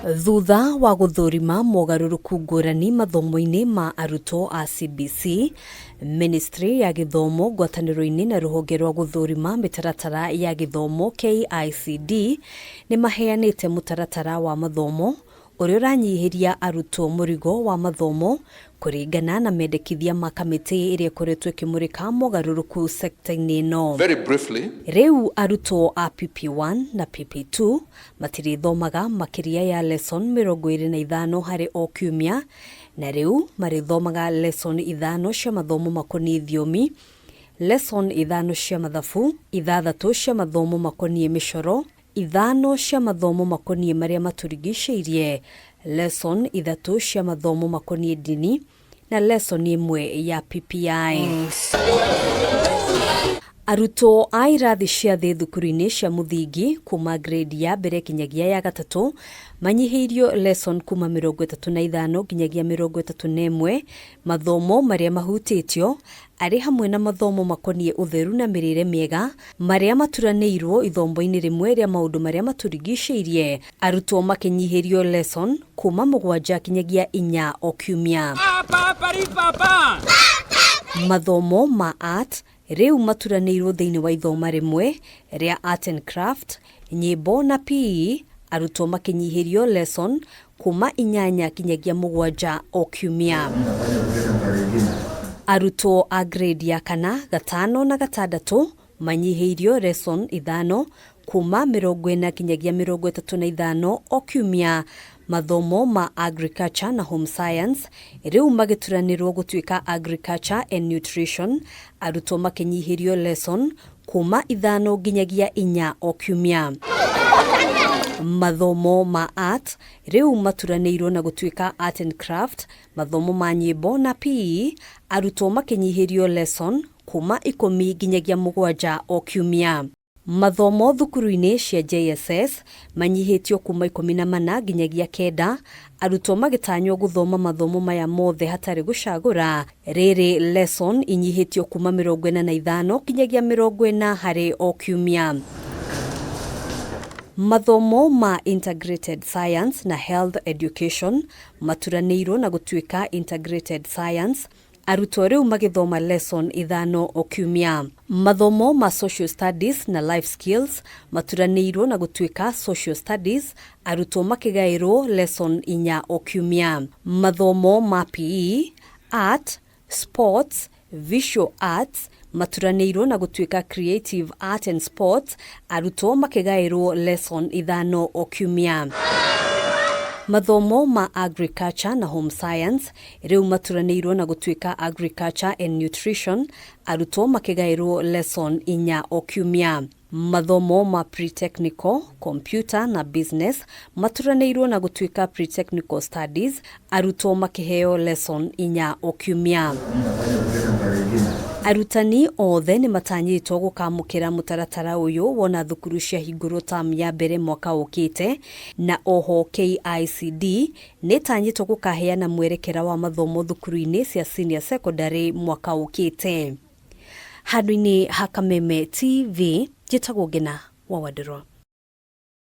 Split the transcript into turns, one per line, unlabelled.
Thutha wa guthurima mogaruruku ngurani mathomo-ini ma arutwo a CBC, Ministry ya Githomo ngwataniro-ini na ruhonge rwa guthurima mitaratara ya githomo KICD ni maheanite mutaratara wa mathomo uria uranyihiria arutwo murigo wa mathomo kuringana na mendekithia ma kamiti iria ikoretwo ikimurika mogaruruku sekta-ini ino.
Very briefly,
Riu arutwo a PP1 na PP2 matirithomaga makiria ya lesson 25 hari o kiumia, na riu marithomaga lesson 5 cia mathomo makoni thiomi, lesson 5 cia mathabu, 6 cia mathomo makoni micoro, 5 cia mathomo makoni maria maturigicĩirie, lesson 3 cia mathomo makoni dini na lesson 1 ya PPI. Arutwo a irathi cia thi thukuru-ini cia muthingi kuma grade ya mbere kinyagia ya gatatu manyihitio lesson kuma 35 kinyagia 31 mathomo maria mahutitio ari hamwe na mathomo makonie utheru na mirire miega maria maturanĩirwo ithombo-ini rimwe ria maundu maria maturigicĩirie, arutwo makinyihirio lesson kuma 7 kinyagia 4 o kiumia. Mathomo ma art riu maturanĩirwo thiini wa ithoma rimwe ria art and craft, nyimbo na PE, arutwo makinyihirio lesson kuma 8 kinyagia 7 o kiumia. Arutwo a grade ya 4, 5 na 6 manyihirio lesson 5 kuma 40 kinyagia 35 o kiumia. Mathomo ma agriculture na home science riu magituranirwo gutuika agriculture and nutrition, arutwo makinyihirio lesson kuma 5 nginyagia 4 o kiumia. Mathomo ma art riu maturanĩirwo na gutuika art and craft, mathomo ma nyimbo na PE, arutwo makinyihirio lesson kuma 10 nginyagia 7 o kiumia. Mathomo thukuru-ini cia JSS manyihitio kuma 14 nginyagia 9, arutwo magitanywo guthoma mathomo maya mothe hatari gucagura. Riri lesson inyihitio kuma 45 nginyagia 40 hari o kiumia. Mathomo ma integrated science na health education maturanĩirwo na gutuika integrated science, arutwo riu magithoma lesson 5 o kiumia. Mathomo ma social studies na life skills maturanĩirwo na gutuika social studies, arutwo makigairwo lesson 4 o kiumia. Mathomo ma PE, art, sports, visual arts maturanĩirwo na gutuika creative art and sports, arutwo makigairwo lesson 5 o kiumia. Mathomo ma agriculture na home science riu maturanĩirwo na gutuika agriculture and nutrition, arutwo makigairwo lesson 4 o kiumia. Mathomo ma pre-technical, computer na business maturanĩirwo na gutuika pre-technical studies, arutwo makiheo lesson 4 o kiumia. Arutani othe ni matanyitwo gukamukira mutaratara uyu wona thukuru cia hinguru tam ya mbere mwaka ukite, na oho KICD ni tanyitwo gukaheana mwerekera wa mathomo thukuru-ini cia senior secondary mwaka ukite. Handu-ini ha Kameme TV, njitagwo Ngina wa Wadiro.